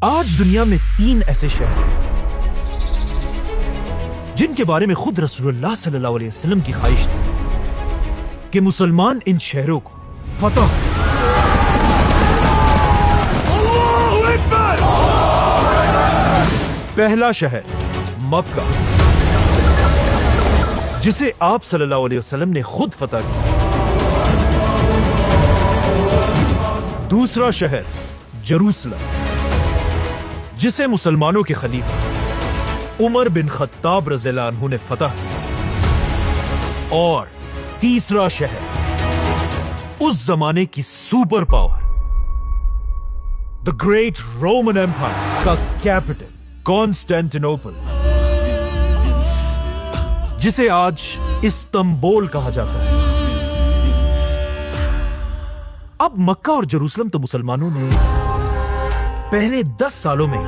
आज दुनिया में 3 ऐसे शहर हैं जिनके बारे में खुद रसूलुल्लाह सल्लल्लाहु अलैहि वसल्लम की ख्वाहिश थी कि मुसलमान इन शहरों को फतह करें। अल्लाहु अकबर। पहला शहर मक्का, जिसे आप सल्लल्लाहु अलैहि वसल्लम ने खुद फतह किया। दूसरा शहर जेरूसलम, जिसे मुसलमानों के खलीफा उमर बिन खत्ताब रज़ियल्लाहु अन्हु ने फतह किया। और तीसरा शहर उस जमाने की super power the great Roman empire का कैपिटल कॉन्स्टेंटिनोपल, जिसे आज इस्तांबुल कहा जाता है। अब मक्का और जेरूसलम तो मुसलमानों ने पहले 10 सालों में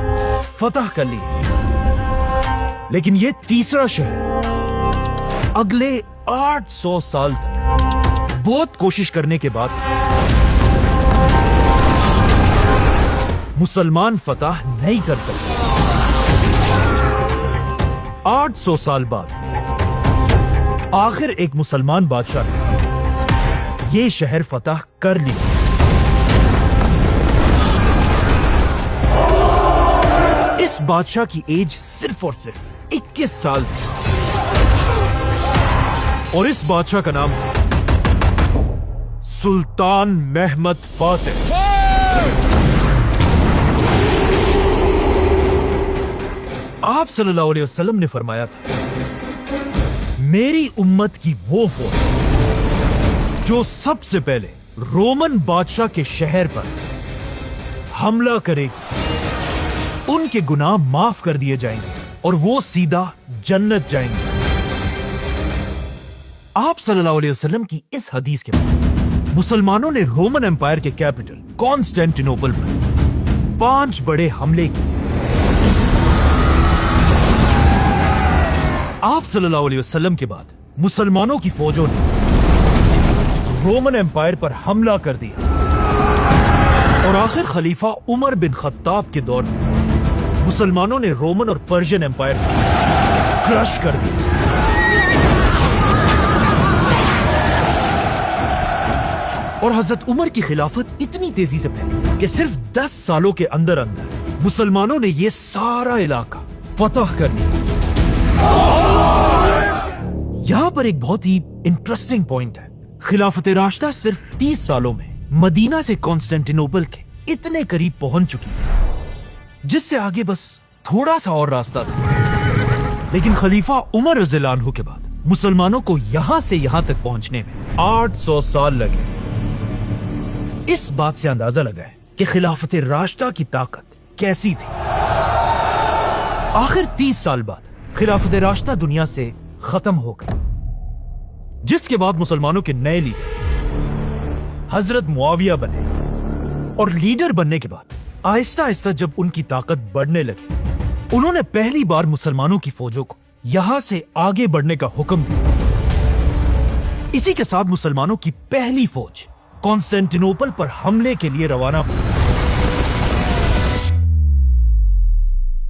फतह कर लिए, लेकिन यह तीसरा शहर अगले 800 साल तक बहुत कोशिश करने के बाद मुसलमान फतह नहीं कर सके। 800 साल बाद आखिर एक मुसलमान बादशाह ने यह शहर फतह कर लिया। इस बादशाह की एज सिर्फ और सिर्फ 21 साल थी और इस बादशाह का नाम था सुल्तान महमद फातेह। आप सल्लल्लाहु अलैहि वसल्लम ने फरमाया था, मेरी उम्मत की वो फौज जो सबसे पहले रोमन बादशाह के शहर पर हमला करेगी, उनके गुनाह माफ कर दिए जाएंगे और वो सीधा जन्नत जाएंगे। आप सल्लल्लाहु अलैहि वसल्लम की इस हदीस के बाद मुसलमानों ने रोमन एम्पायर के कैपिटल कॉन्स्टेंटिनोपल पर 5 बड़े हमले किए। आप सल्लल्लाहु अलैहि वसल्लम के बाद मुसलमानों की फौजों ने रोमन एम्पायर पर हमला कर दिया और आखिर खलीफा उमर बिन खत्ताब के दौर में मुसलमानों ने रोमन और पर्शियन एम्पायर को क्रश कर दिया। और हजरत उमर की खिलाफत इतनी तेजी से फैली कि सिर्फ 10 सालों के अंदर अंदर मुसलमानों ने यह सारा इलाका फतह कर लिया। यहां पर एक बहुत ही इंटरेस्टिंग पॉइंट है। खिलाफत राशिदा सिर्फ 30 सालों में मदीना से कॉन्स्टेंटिनोपल के इतने करीब पहुंच चुकी थी, जिससे आगे बस थोड़ा सा और रास्ता था। लेकिन खलीफा उमर रज़ियल्लाहु अन्हु के बाद मुसलमानों को यहां से यहां तक पहुंचने में 800 साल लगे। इस बात से अंदाजा लगा है कि खिलाफत राशिदा की ताकत कैसी थी। आखिर 30 साल बाद खिलाफत राशिदा दुनिया से खत्म हो गई, जिसके बाद मुसलमानों के नए लीडर हजरत मुआविया बने। और लीडर बनने के बाद आहिस्ता आहिस्ता जब उनकी ताकत बढ़ने लगी, उन्होंने पहली बार मुसलमानों की फौजों को यहां से आगे बढ़ने का हुक्म दिया। इसी के साथ मुसलमानों की पहली फौज कॉन्स्टेंटिनोपल पर हमले के लिए रवाना हुई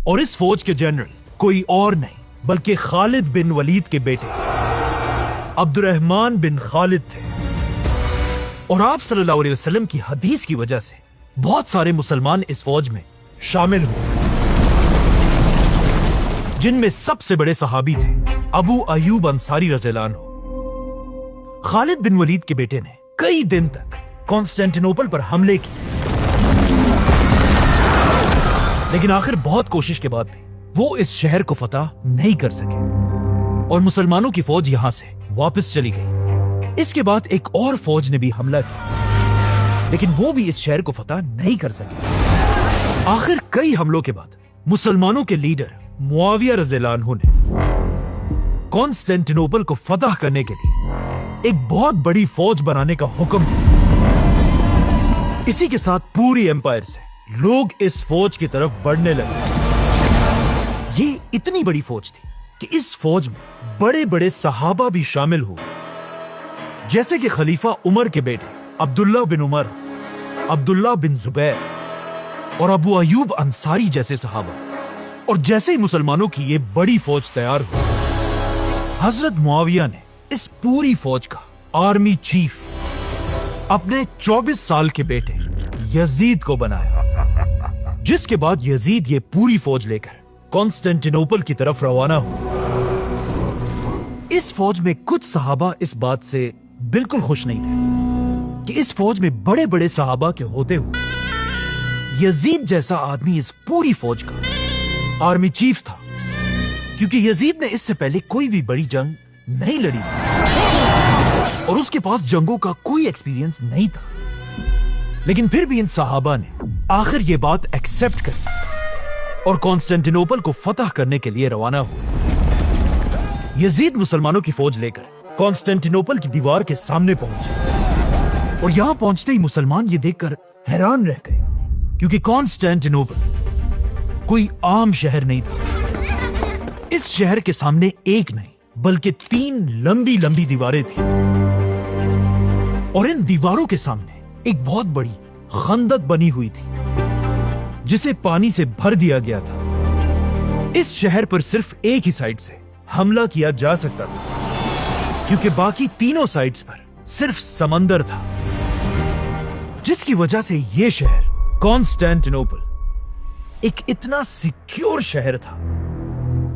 और इस फौज के जनरल कोई और नहीं बल्कि खालिद बिन वलीद के बेटे अब्दुर्रहमान बिन खालिद थे। और आप सल्लल्लाहु अलैहि वसल्लम की हदीस की वजह से बहुत सारे मुसलमान इस फौज में शामिल हुए, जिनमें सबसे बड़े सहाबी थे अबू अयूब अंसारी रज़ियल्लाहु अन्हु। खालिद बिन वलीद के बेटे ने कई दिन तक कॉन्स्टेंटिनोपल पर हमले किए, लेकिन आखिर बहुत कोशिश के बाद भी वो इस शहर को फतह नहीं कर सके और मुसलमानों की फौज यहां से वापस चली गई। इसके बाद एक और फौज ने भी हमला किया, लेकिन वो भी इस शहर को फतह नहीं कर सके। आखिर कई हमलों के बाद मुसलमानों के लीडर मुआविया रज़ियल्लाहु अन्हु ने कॉन्स्टेंटिनोपल को फतह करने के लिए एक बहुत बड़ी फौज बनाने का हुक्म दिया। इसी के साथ पूरी एम्पायर से लोग इस फौज की तरफ बढ़ने लगे। ये इतनी बड़ी फौज थी कि इस फौज में बड़े बड़े सहाबा भी शामिल हुए, जैसे कि खलीफा उमर के बेटे अब्दुल्ला बिन उमर, अब्दुल्ला बिन जुबैर, और अबू अयूब अंसारी जैसे सहाबा। और जैसे ही मुसलमानों की ये बड़ी फौज तैयार हुई, हजरत मुआविया ने इस पूरी फौज का आर्मी चीफ अपने 24 साल के बेटे यजीद को बनाया, जिसके बाद यजीद ये पूरी फौज लेकर कॉन्स्टेंटिनोपल की तरफ रवाना हुआ। इस फौज में कुछ सहाबा इस बात से बिल्कुल खुश नहीं थे कि इस फौज में बड़े बड़े सहाबा के होते हुए यजीद जैसा आदमी इस पूरी फौज का आर्मी चीफ था, क्योंकि यजीद ने इससे पहले कोई भी बड़ी जंग नहीं लड़ी थी और उसके पास जंगों का कोई एक्सपीरियंस नहीं था। लेकिन फिर भी इन सहाबा ने आखिर ये बात एक्सेप्ट कर और कॉन्स्टेंटिनोपल को फतह करने के लिए रवाना हुए। यजीद मुसलमानों की फौज लेकर कॉन्स्टेंटिनोपल की दीवार के सामने पहुंचे और यहां पहुंचते ही मुसलमान ये देखकर हैरान रह गए, क्योंकि कॉन्स्टेंटिनोपल कोई आम शहर नहीं था। इस शहर के सामने एक नहीं बल्कि 3 लंबी लंबी दीवारें थी और इन दीवारों के सामने एक बहुत बड़ी खंदक बनी हुई थी जिसे पानी से भर दिया गया था। इस शहर पर सिर्फ एक ही साइड से हमला किया जा सकता था, क्योंकि बाकी तीनों साइड्स पर सिर्फ समंदर था, जिसकी वजह से यह शहर कॉन्स्टेंटिनोपल एक इतना सिक्योर शहर था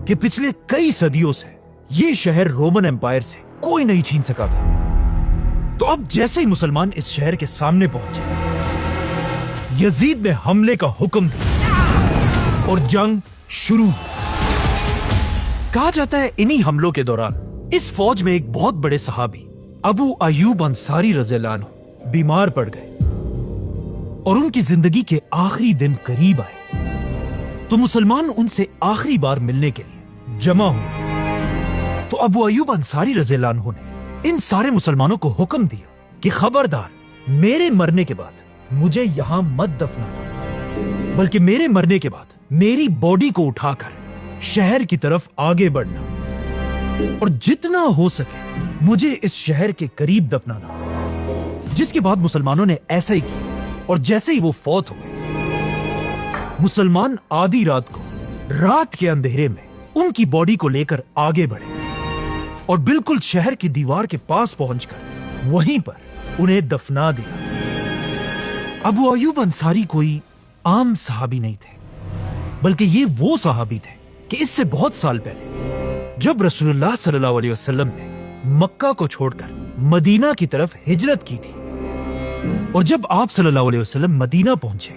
कि पिछले कई सदियों से यह शहर रोमन एम्पायर से कोई नहीं छीन सका था। तो अब जैसे ही मुसलमान इस शहर के सामने पहुंचे, यजीद ने हमले का हुक्म दिया और जंग शुरू हुई। कहा जाता है इन्हीं हमलों के दौरान इस फौज में एक बहुत बड़े सहाबी अबू अयूब अंसारी रज़ियल्लाहु अन्हु बीमार पड़ गए और उनकी जिंदगी के आखिरी दिन करीब आए। तो मुसलमान उनसे आखिरी बार मिलने के लिए जमा हुए। तो अबू अयूब अंसारी रज़ियल्लाहु अन्हु ने इन सारे मुसलमानों को हुक्म दिया कि खबरदार, मेरे मरने के बाद मुझे यहां मत दफनाना, बल्कि मेरे मरने के बाद मेरी बॉडी को उठाकर शहर की तरफ आगे बढ़ना और जितना हो सके मुझे इस शहर के करीब दफनाना। जिसके बाद मुसलमानों ने ऐसा ही किया और जैसे ही वो फौत हुए, मुसलमान आधी रात को रात के अंधेरे में उनकी बॉडी को लेकर आगे बढ़े और बिल्कुल शहर की दीवार के पास पहुंचकर वहीं पर उन्हें दफना दिया। अबू अयूब अंसारी कोई आम सहाबी नहीं थे, बल्कि ये वो सहाबी थे कि इससे बहुत साल पहले जब रसूलुल्लाह सल्लल्लाहु अलैहि वसल्लम ने मक्का को छोड़कर मदीना की तरफ हिजरत की थी और जब आप सल्लल्लाहु अलैहि वसल्लम मदीना पहुंचे,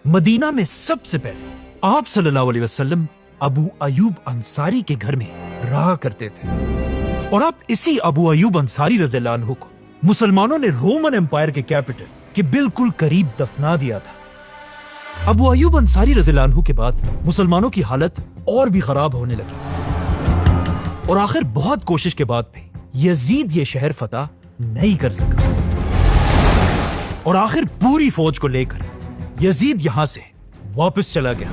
मदीना में सबसे पहले आप सल्लल्लाहु अलैहि वसल्लम अबू अयूब अंसारी के घर में रहा करते थे और आप इसी अबू अयूब अंसारी रज़ियल्लाहु अन्हु को मुसलमानों ने रोमन एम्पायर के कैपिटल के बिल्कुल करीब दफना दिया था। अबू अयूब अंसारी रज़ियल्लाहु अन्हु के बाद मुसलमानों की हालत और भी खराब होने लगी और आखिर बहुत कोशिश के बाद भी यजीद ये शहर फतह नहीं कर सका और आखिर पूरी फौज को लेकर यजीद यहां से वापस चला गया।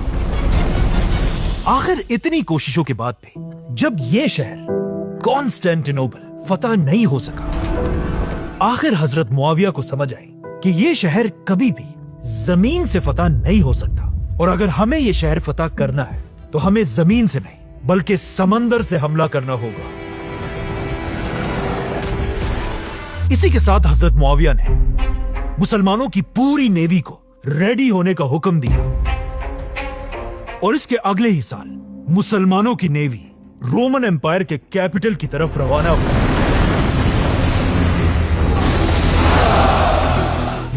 आखिर इतनी कोशिशों के बाद भी जब ये शहर कॉन्स्टेंटिनोपल फतह नहीं हो सका, आखिर हजरत मुआविया को समझ आई कि ये शहर कभी भी जमीन से फतह नहीं हो सकता और अगर हमें ये शहर फतह करना है तो हमें जमीन से नहीं बल्कि समंदर से हमला करना होगा। इसी के साथ हजरत मुआविया ने मुसलमानों की पूरी नेवी को रेडी होने का हुक्म दिया और इसके अगले ही साल मुसलमानों की नेवी रोमन एम्पायर के कैपिटल की तरफ रवाना हुई।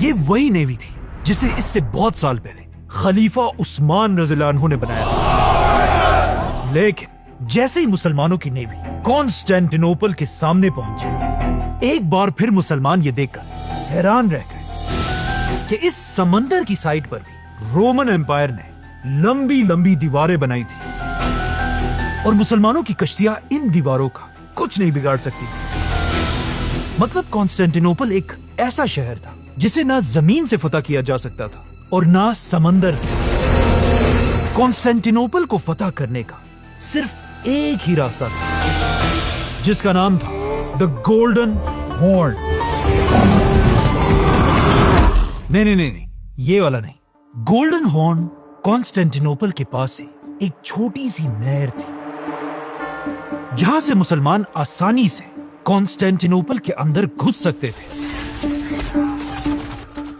ये वही नेवी थी जिसे इससे बहुत साल पहले खलीफा उस्मान रज़ियल्लाहु अन्हु ने बनाया था। लेकिन जैसे ही मुसलमानों की नेवी कॉन्स्टेंटिनोपल के सामने पहुंची, एक बार फिर मुसलमान ये देखकर हैरान रह गए कि इस समंदर की साइड पर भी रोमन एम्पायर ने लंबी लंबी दीवारें बनाई थी और मुसलमानों की कश्तियां इन दीवारों का कुछ नहीं बिगाड़ सकती थी। मतलब कॉन्स्टेंटिनोपल एक ऐसा शहर था जिसे ना जमीन से फतह किया जा सकता था और ना समंदर से। कॉन्स्टेंटिनोपल को फतह करने का सिर्फ एक ही रास्ता था, जिसका नाम था द गोल्डन हॉर्न। नहीं, ये वाला नहीं, गोल्डन हॉर्न कॉन्स्टेंटिनोपल के पास ही एक छोटी सी नहर थी जहां से मुसलमान आसानी से कॉन्स्टेंटिनोपल के अंदर घुस सकते थे।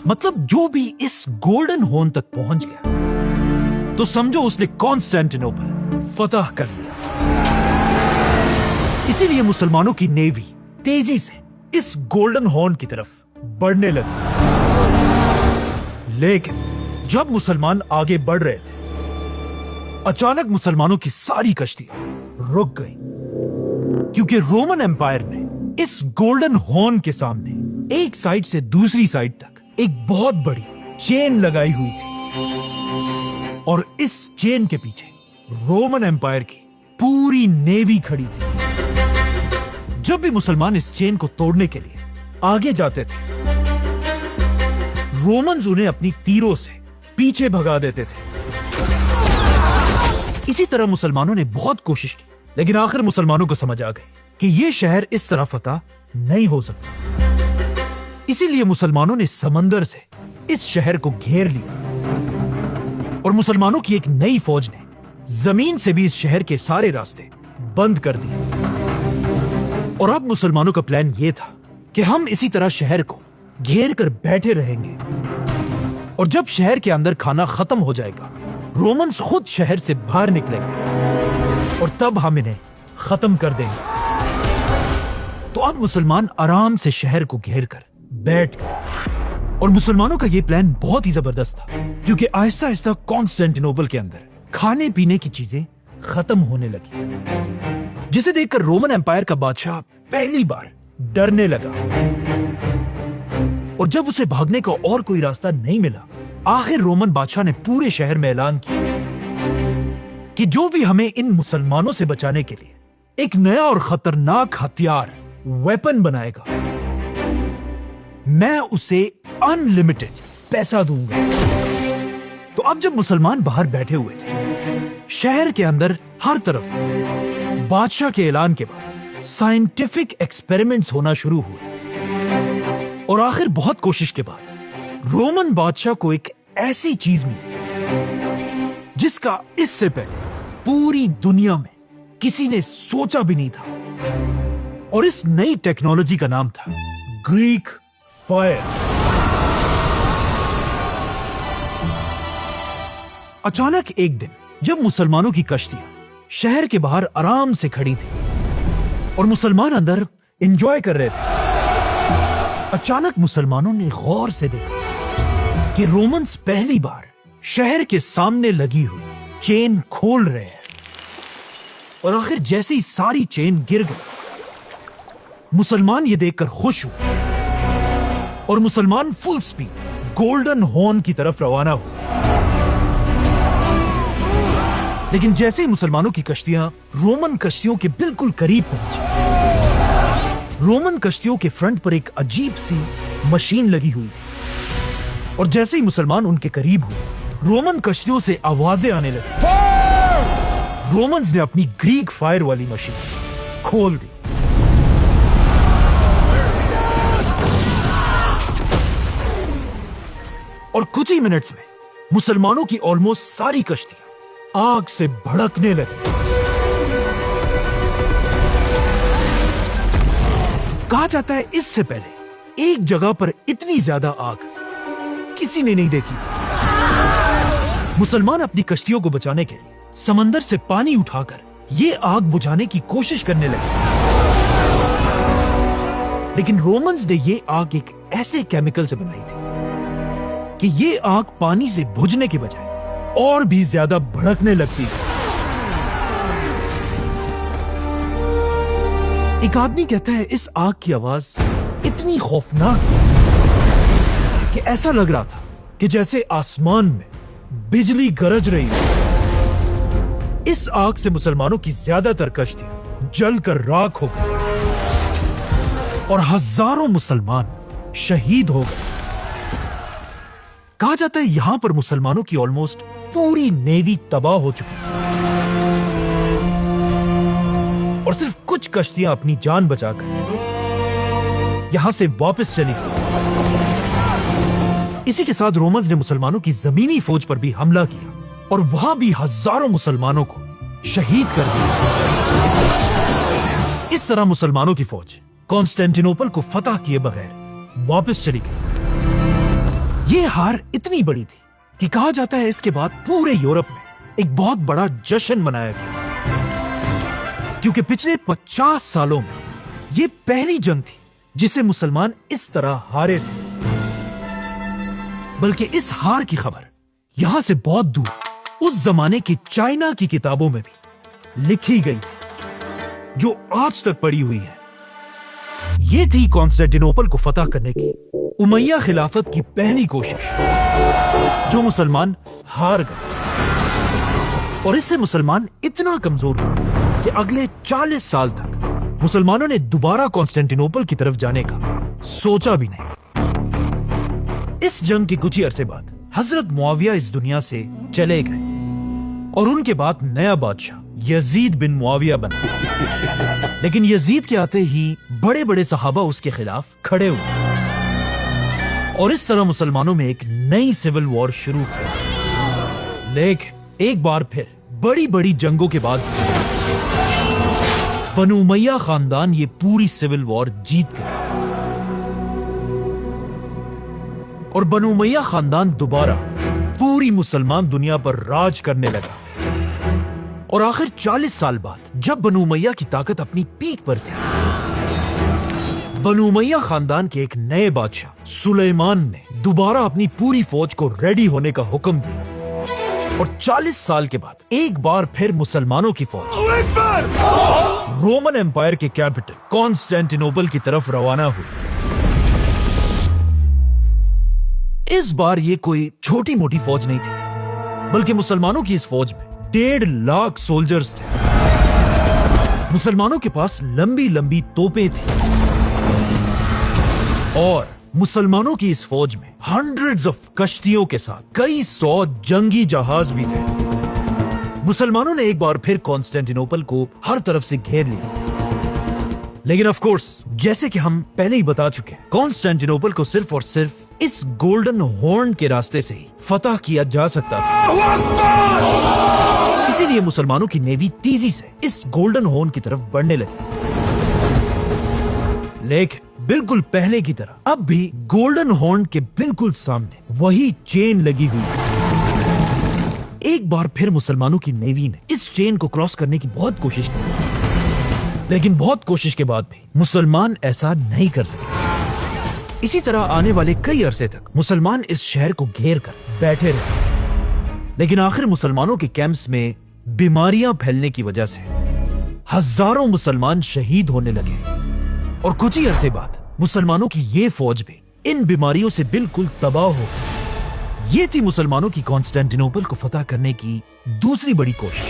मतलब जो भी इस गोल्डन हॉर्न तक पहुंच गया तो समझो उसने कॉन्स्टेंटिनोपल फतह कर लिया। इसीलिए मुसलमानों की नेवी तेजी से इस गोल्डन हॉर्न की तरफ बढ़ने लगी। लेकिन जब मुसलमान आगे बढ़ रहे थे, अचानक मुसलमानों की सारी कश्तियां रुक गईं, क्योंकि रोमन एम्पायर ने इस गोल्डन हॉर्न के सामने एक साइड से दूसरी साइड तक एक बहुत बड़ी चेन लगाई हुई थी और इस चेन के पीछे रोमन एम्पायर की पूरी नेवी खड़ी थी। जब भी मुसलमान इस चेन को तोड़ने के लिए आगे जाते थे, रोमन्स उन्हें अपनी तीरों से पीछे भगा देते थे। इसी तरह मुसलमानों ने बहुत कोशिश की, लेकिन आखिर मुसलमानों को समझ आ गई कि यह शहर इस तरह फतह नहीं हो सकता। इसीलिए मुसलमानों ने समंदर से इस शहर को घेर लिया और मुसलमानों की एक नई फौज ने जमीन से भी इस शहर के सारे रास्ते बंद कर दिए। और अब मुसलमानों का प्लान यह था कि हम इसी तरह शहर को घेर कर बैठे रहेंगे और जब शहर के अंदर खाना खत्म हो जाएगा, रोमन्स खुद शहर से बाहर निकलेंगे और तब हम इन्हें खत्म कर देंगे। तो अब मुसलमान आराम से शहर को घेर कर बैठ गए और मुसलमानों का यह प्लान बहुत ही जबरदस्त था, क्योंकि आहिस्ता आहिस्ता कॉन्स्टेंटिनोपल के अंदर खाने पीने की चीजें खत्म होने लगी, जिसे देखकर रोमन एम्पायर का बादशाह पहली बार डरने लगा। और जब उसे भागने का और कोई रास्ता नहीं मिला, आखिर रोमन बादशाह ने पूरे शहर में ऐलान किया कि जो भी हमें इन मुसलमानों से बचाने के लिए एक नया और खतरनाक हथियार वेपन बनाएगा, मैं उसे अनलिमिटेड पैसा दूंगा। तो अब जब मुसलमान बाहर बैठे हुए थे, शहर के अंदर हर तरफ बादशाह के ऐलान के बाद साइंटिफिक एक्सपेरिमेंट्स होना शुरू हुए और आखिर बहुत कोशिश के बाद रोमन बादशाह को एक ऐसी चीज मिली जिसका इससे पहले पूरी दुनिया में किसी ने सोचा भी नहीं था। और इस नई टेक्नोलॉजी का नाम था ग्रीक फायर। अचानक एक दिन जब मुसलमानों की कश्तियां शहर के बाहर आराम से खड़ी थी और मुसलमान अंदर एंजॉय कर रहे थे, अचानक मुसलमानों ने गौर से देखा कि रोमन्स पहली बार शहर के सामने लगी हुई चेन खोल रहे हैं। और आखिर जैसे ही सारी चेन गिर गई, मुसलमान ये देखकर खुश हुए और मुसलमान फुल स्पीड गोल्डन हॉर्न की तरफ रवाना हुए। लेकिन जैसे ही मुसलमानों की कश्तियां रोमन कश्तियों के बिल्कुल करीब पहुंची, रोमन कश्तियों के फ्रंट पर एक अजीब सी मशीन लगी हुई थी और जैसे ही मुसलमान उनके करीब हुए, रोमन कश्तियों से आवाजें आने लगी। रोमन्स ने अपनी ग्रीक फायर वाली मशीन खोल दी और कुछ ही मिनट्स में मुसलमानों की ऑलमोस्ट सारी कश्तियां आग से भड़कने लगी। कहा जाता है इससे पहले एक जगह पर इतनी ज्यादा आग किसी ने नहीं देखी थी। मुसलमान अपनी कश्तियों को बचाने के लिए समंदर से पानी उठाकर ये आग बुझाने की कोशिश करने लगे, लेकिन रोमन्स ने ये आग एक ऐसे केमिकल से बनाई थी कि ये आग पानी से बुझने के बजाय और भी ज्यादा भड़कने लगती थी। एक आदमी कहता है इस आग की आवाज इतनी खौफनाक थी कि ऐसा लग रहा था कि जैसे आसमान में बिजली गरज रही हो। इस आग से मुसलमानों की ज्यादातर कश्तियां जलकर राख हो गई और हजारों मुसलमान शहीद हो गए। कहा जाता है यहां पर मुसलमानों की ऑलमोस्ट पूरी नेवी तबाह हो चुकी थी और सिर्फ कुछ कश्तियां अपनी जान बचाकर यहां से वापस चली गई। इसी के साथ रोमन्स ने मुसलमानों की जमीनी फौज पर भी हमला किया और वहां भी हजारों मुसलमानों को शहीद कर दिया। इस तरह मुसलमानों की फौज कॉन्स्टेंटिनोपल को फतह किए बगैर वापस चली गई। ये हार इतनी बड़ी थी कि कहा जाता है इसके बाद पूरे यूरोप में एक बहुत बड़ा जश्न मनाया गया, क्योंकि पिछले 50 सालों में ये पहली जंग थी जिसे मुसलमान इस तरह हारे थे। बल्कि इस हार की खबर यहां से बहुत दूर उस जमाने की चाइना की किताबों में भी लिखी गई थी, जो आज तक पड़ी हुई है। ये थी कॉन्स्टेंटिनोपल को फतह करने की उमैया खिलाफत की पहली कोशिश, जो मुसलमान हार गए। और इससे मुसलमान इतना कमजोर हुए कि अगले 40 साल तक मुसलमानों ने दोबारा कॉन्स्टेंटिनोपल की तरफ जाने का सोचा भी नहीं। इस जंग के कुछ ही अरसे बाद हजरत मुआविया इस दुनिया से चले गए और उनके बाद नया बादशाह यजीद बिन मुआविया बना। लेकिन यजीद के आते ही बड़े बड़े सहाबा उसके खिलाफ खड़े हुए और इस तरह मुसलमानों में एक नई सिविल वॉर शुरू हुई। लेकिन एक बार फिर बड़ी बड़ी जंगों के बाद बनु उमैया खानदान ये पूरी सिविल वॉर जीत गए और बनु उमैया खानदान दोबारा पूरी मुसलमान दुनिया पर राज करने लगा। और आखिर 40 साल बाद जब बनु उमैया की ताकत अपनी पीक पर थी, बनु उमैया खानदान के एक नए बादशाह सुलेमान ने दोबारा अपनी पूरी फौज को रेडी होने का हुक्म दिया और 40 साल के बाद एक बार फिर मुसलमानों की फौज रोमन एम्पायर के कैपिटल कॉन्स्टेंटिनोपल की तरफ रवाना हुई। इस बार ये कोई छोटी मोटी फौज नहीं थी, बल्कि मुसलमानों की इस फौज में 1.5 लाख सोल्जर्स थे। मुसलमानों के पास लंबी लंबी तोपें थी और मुसलमानों की इस फौज में हंड्रेड्स ऑफ कश्तियों के साथ कई 100 जंगी जहाज भी थे। मुसलमानों ने एक बार फिर कॉन्स्टेंटिनोपल को हर तरफ से घेर लिया। लेकिन ऑफ कोर्स जैसे कि हम पहले ही बता चुके हैं, कॉन्स्टेंटिनोपल को सिर्फ और सिर्फ इस गोल्डन हॉर्न के रास्ते से ही फतह किया जा सकता था। इसीलिए मुसलमानों की नेवी तेजी से इस गोल्डन हॉर्न की तरफ बढ़ने लगी। लेकिन बिल्कुल पहले की तरह अब भी गोल्डन हॉर्न के बिल्कुल सामने वही चेन लगी हुई थी। एक बार फिर मुसलमानों की नेवी ने इस चेन को क्रॉस करने की बहुत कोशिश की, लेकिन बहुत कोशिश के बाद भी मुसलमान ऐसा नहीं कर सके। इसी तरह आने वाले कई अरसे तक मुसलमान इस शहर को घेर कर बैठे रहे। लेकिन आखिर मुसलमानों के कैंप्स में बीमारियां फैलने की वजह से हजारों मुसलमान शहीद होने लगे और कुछ ही अरसे बाद मुसलमानों की ये फौज भी इन बीमारियों से बिल्कुल तबाह हो गई। ये थी मुसलमानों की कॉन्स्टेंटिनोपल को फतह करने की दूसरी बड़ी कोशिश,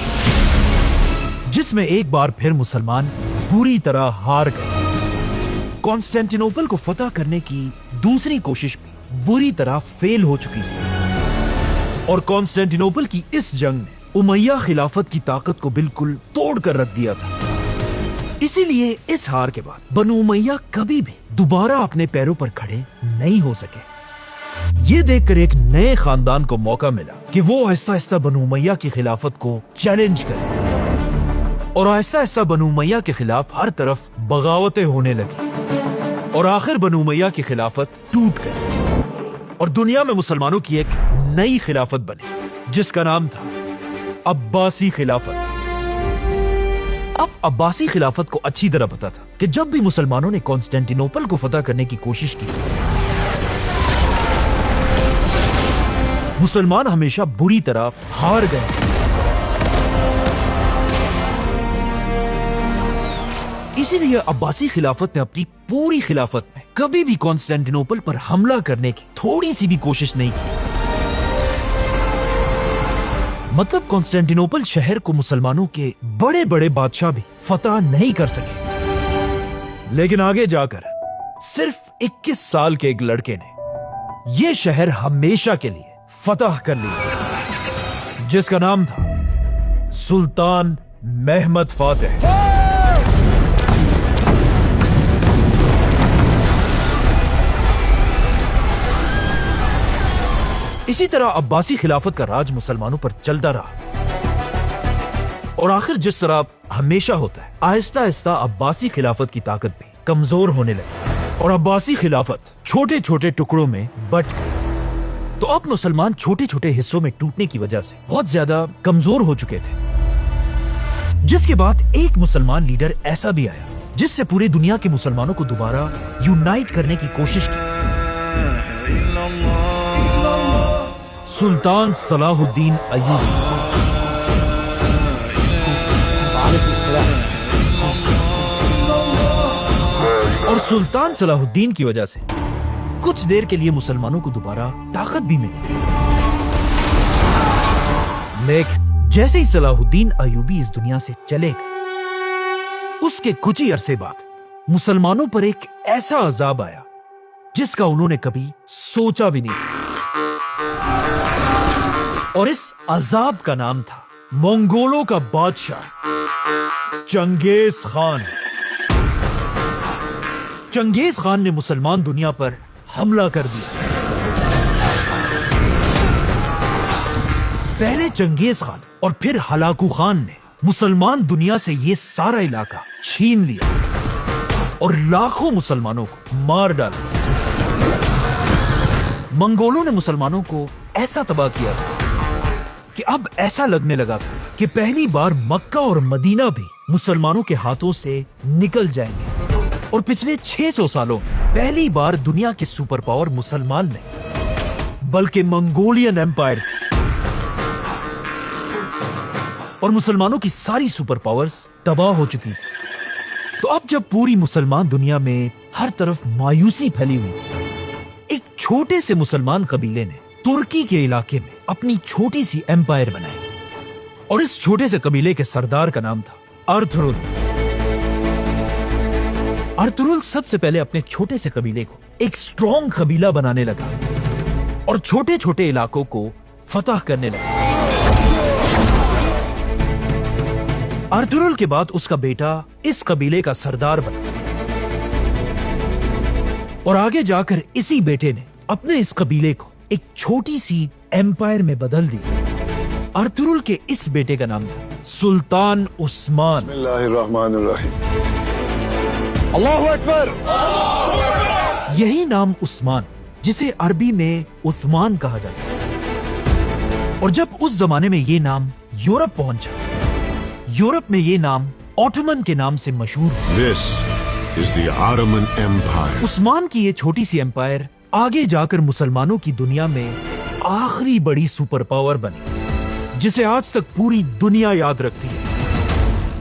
जिसमें एक बार फिर मुसलमान बुरी तरह हार गए। कॉन्स्टेंटिनोपल को फतह करने की दूसरी कोशिश भी बुरी तरह फेल हो चुकी थी और कॉन्स्टेंटिनोपल की इस जंग ने उमैया खिलाफत की ताकत को बिल्कुल तोड़ कर रख दिया था। इसीलिए इस हार के बाद बनु उमैया कभी भी दोबारा अपने पैरों पर खड़े नहीं हो सके। ये देखकर एक नए खानदान को मौका मिला कि वो आहिस्ता आहिस्ता बनु उमैया की खिलाफत को चैलेंज करे और आहिस्ता आहिस्ता बनु उमैया के खिलाफ हर तरफ बगावतें होने लगी और आखिर बनु उमैया की खिलाफत टूट गई और दुनिया में मुसलमानों की एक नई खिलाफत बनी, जिसका नाम था अब्बासी खिलाफत। अब अब्बासी खिलाफत को अच्छी तरह पता था कि जब भी मुसलमानों ने कॉन्स्टेंटिनोपल को फतह करने की कोशिश की, मुसलमान हमेशा बुरी तरह हार गए। इसीलिए अब्बासी खिलाफत ने अपनी पूरी खिलाफत में कभी भी कॉन्स्टेंटिनोपल पर हमला करने की थोड़ी सी भी कोशिश नहीं की। मतलब कॉन्स्टेंटिनोपल शहर को मुसलमानों के बड़े बड़े बादशाह भी फतह नहीं कर सके। लेकिन आगे जाकर सिर्फ 21 साल के एक लड़के ने यह शहर हमेशा के लिए फतह कर लिया, जिसका नाम था सुल्तान महमद फातेह। इसी तरह अब्बासी खिलाफत का राज मुसलमानों पर चलता रहा और आखिर जिस तरह हमेशा होता है, आहिस्ता आहिस्ता अब्बासी खिलाफत की ताकत भी कमजोर होने लगी और अब्बासी खिलाफत छोटे छोटे टुकड़ों में बंट गई। तो अब मुसलमान छोटे छोटे हिस्सों में टूटने की वजह से बहुत ज्यादा कमजोर हो चुके थे, जिसके बाद एक मुसलमान लीडर ऐसा भी आया जिससे पूरी दुनिया के मुसलमानों को दोबारा यूनाइट करने की कोशिश की। सुल्तान सलाहुद्दीन अय्यूबी। और सुल्तान सलाहुद्दीन की वजह से कुछ देर के लिए मुसलमानों को दोबारा ताकत भी मिली। लेकिन जैसे ही सलाहुद्दीन अय्यूबी इस दुनिया से चले गए, उसके कुछ ही अरसे बाद मुसलमानों पर एक ऐसा अजाब आया जिसका उन्होंने कभी सोचा भी नहीं था। और इस अजाब का नाम था मंगोलों का बादशाह चंगेज खान। चंगेज खान ने मुसलमान दुनिया पर हमला कर दिया। पहले चंगेज खान और फिर हलाकू खान ने मुसलमान दुनिया से ये सारा इलाका छीन लिया और लाखों मुसलमानों को मार डाला। मंगोलों ने मुसलमानों को ऐसा तबाह किया था कि अब ऐसा लगने लगा था कि पहली बार मक्का और मदीना भी मुसलमानों के हाथों से निकल जाएंगे। और पिछले 600 सालों में पहली बार दुनिया के सुपर पावर मुसलमान नहीं बल्कि मंगोलियन एम्पायर थी। और मुसलमानों की सारी सुपर पावर्स तबाह हो चुकी थी। तो अब जब पूरी मुसलमान दुनिया में हर तरफ मायूसी फैली हुई थी, एक छोटे से मुसलमान कबीले ने तुर्की के इलाके में अपनी छोटी सी एम्पायर बनाई। और इस छोटे से कबीले के सरदार का नाम था अर्थुरुल। अर्थुरुल सबसे पहले अपने छोटे से कबीले को एक स्ट्रॉन्ग कबीला बनाने लगा और छोटे छोटे इलाकों को फतह करने लगा। अर्थुरुल के बाद उसका बेटा इस कबीले का सरदार बना और आगे जाकर इसी बेटे ने अपने इस कबीले को एक छोटी सी एम्पायर में बदल दिया। अर्थुरुल के इस बेटे का नाम था सुल्तान उस्मान। बिस्मिल्लाहिर्रहमानिर्रहीम। अल्लाहु अकबर। यही नाम उस्मान, जिसे अरबी में उस्मान कहा जाता है। और जब उस जमाने में ये नाम यूरोप पहुंचा, यूरोप में ये नाम ऑटोमन के नाम से मशहूर है। This is the Ottoman Empire. Usman की ये छोटी सी एम्पायर आगे जाकर मुसलमानों की दुनिया में आखिरी बड़ी सुपर पावर बनी, जिसे आज तक पूरी दुनिया याद रखती है।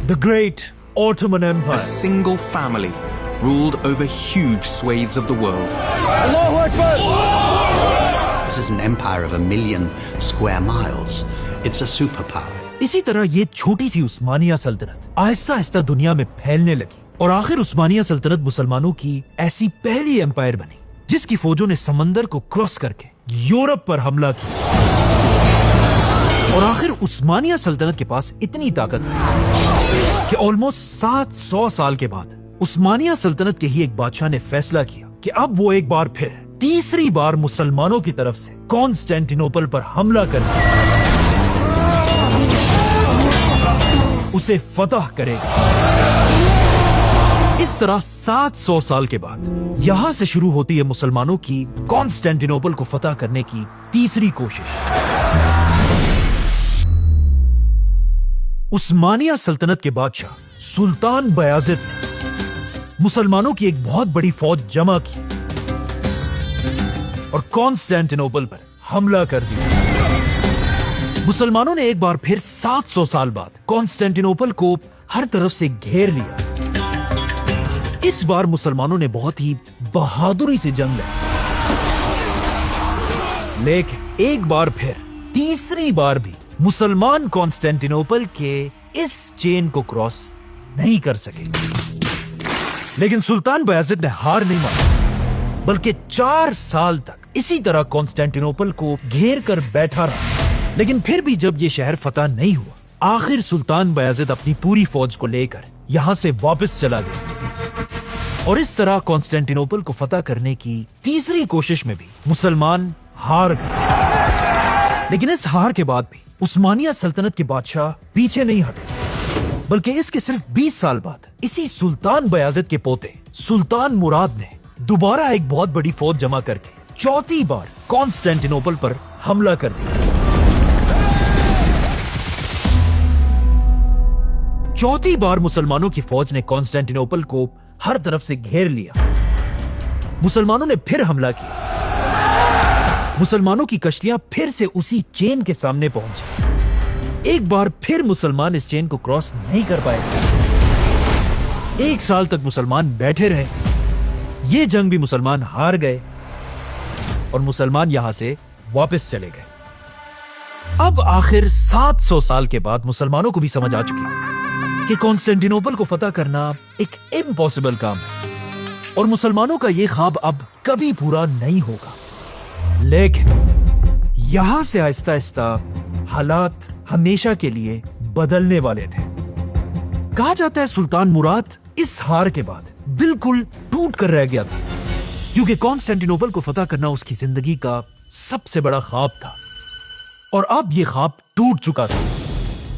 The great Ottoman A empire. single family ruled over huge swathes of the world. Allahu Akbar. This is an empire of 1,000,000 square miles. It's a superpower. इसी तरह ये छोटी सी उस्मानिया सल्तनत आहिस्ता आहिस्ता दुनिया में फैलने लगी और आखिर उस्मानिया सल्तनत मुसलमानों की ऐसी पहली एम्पायर बनी जिसकी फौजों ने समंदर को क्रॉस करके यूरोप पर हमला किया। और आखिर उस्मानिया सल्तनत के पास इतनी ताकत है कि ऑलमोस्ट 700 साल के बाद उस्मानिया सल्तनत के ही एक बादशाह ने फैसला किया कि अब वो एक बार फिर तीसरी बार मुसलमानों की तरफ से कॉन्स्टेंटिनोपल पर हमला करके उसे फतह करेगा। इस तरह 700 साल के बाद यहां से शुरू होती है मुसलमानों की कॉन्स्टेंटिनोपल को फतह करने की तीसरी कोशिश। उस्मानिया सल्तनत के बादशाह सुल्तान बयाजिद ने मुसलमानों की एक बहुत बड़ी फौज जमा की और कॉन्स्टेंटिनोपल पर हमला कर दिया। मुसलमानों ने एक बार फिर 700 साल बाद कॉन्स्टेंटिनोपल को हर तरफ से घेर लिया। इस बार मुसलमानों ने बहुत ही बहादुरी से जंग लड़ी, लेकिन एक बार फिर तीसरी बार भी मुसलमान कॉन्स्टेंटिनोपल के इस चेन को क्रॉस नहीं कर सके। लेकिन सुल्तान बयाजिद ने हार नहीं मानी, बल्कि 4 साल तक इसी तरह कॉन्स्टेंटिनोपल को घेर कर बैठा रहा। लेकिन फिर भी जब यह शहर फतह नहीं हुआ, आखिर सुल्तान बयाजिद अपनी पूरी फौज को लेकर यहां से वापस चला गया। और इस तरह कॉन्स्टेंटिनोपल को फतह करने की तीसरी कोशिश में भी मुसलमान हार गए। लेकिन इस हार के बाद भी उस्मानिया सल्तनत के बादशाह पीछे नहीं हटे, बल्कि इसके सिर्फ 20 साल बाद इसी सुल्तान बयाज़िद के पोते सुल्तान मुराद ने दोबारा एक बहुत बड़ी फौज जमा करके चौथी बार कॉन्स्टेंटिनोपल पर हमला कर दिया। चौथी बार मुसलमानों की फौज ने कॉन्स्टेंटिनोपल को हर तरफ से घेर लिया। मुसलमानों ने फिर हमला किया। मुसलमानों की कश्तियां फिर से उसी चेन के सामने पहुंची। एक बार फिर मुसलमान इस चेन को क्रॉस नहीं कर पाए। 1 साल तक मुसलमान बैठे रहे। ये जंग भी मुसलमान हार गए और मुसलमान यहां से वापस चले गए। अब आखिर 700 साल के बाद मुसलमानों को भी समझ आ चुकी थी कि कॉन्स्टेंटिनोपल को फतह करना एक इम्पॉसिबल काम है और मुसलमानों का यह ख्वाब अब कभी पूरा नहीं होगा। लेकिन यहां से आहिस्ता आहिस्ता हालात हमेशा के लिए बदलने वाले थे। कहा जाता है सुल्तान मुराद इस हार के बाद बिल्कुल टूट कर रह गया था, क्योंकि कॉन्स्टेंटिनोपल को फतह करना उसकी जिंदगी का सबसे बड़ा ख्वाब था और अब यह ख्वाब टूट चुका था।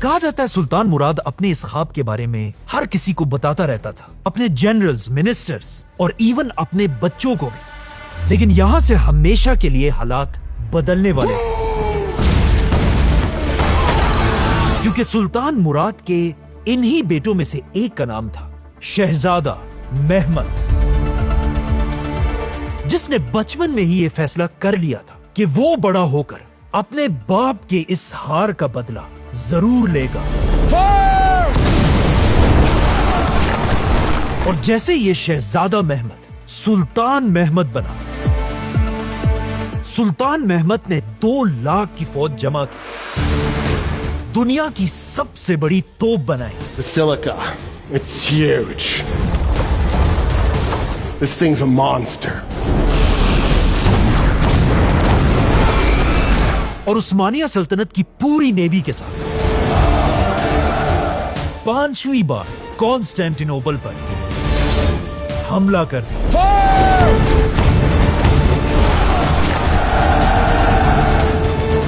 कहा जाता है सुल्तान मुराद अपने इस ख्वाब के बारे में हर किसी को बताता रहता था, अपने जनरल्स, मिनिस्टर्स और इवन अपने बच्चों को भी। लेकिन यहां से हमेशा के लिए हालात बदलने वाले थे, क्योंकि सुल्तान मुराद के इन्हीं बेटों में से एक का नाम था शहजादा महमद, जिसने बचपन में ही यह फैसला कर लिया था कि वो बड़ा होकर अपने बाप के इस हार का बदला जरूर लेगा। और जैसे ये शहजादा महमद सुल्तान महमद बना, सुल्तान महमद ने 2 लाख की फौज जमा की, दुनिया की सबसे बड़ी तोप बनाई। Basilica, it's huge. This thing's a monster. और उस्मानिया सल्तनत की पूरी नेवी के साथ 5वीं बार कॉन्स्टेंटिनोपल पर हमला कर दिया।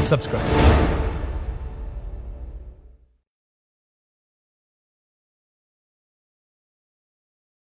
सब्सक्राइब।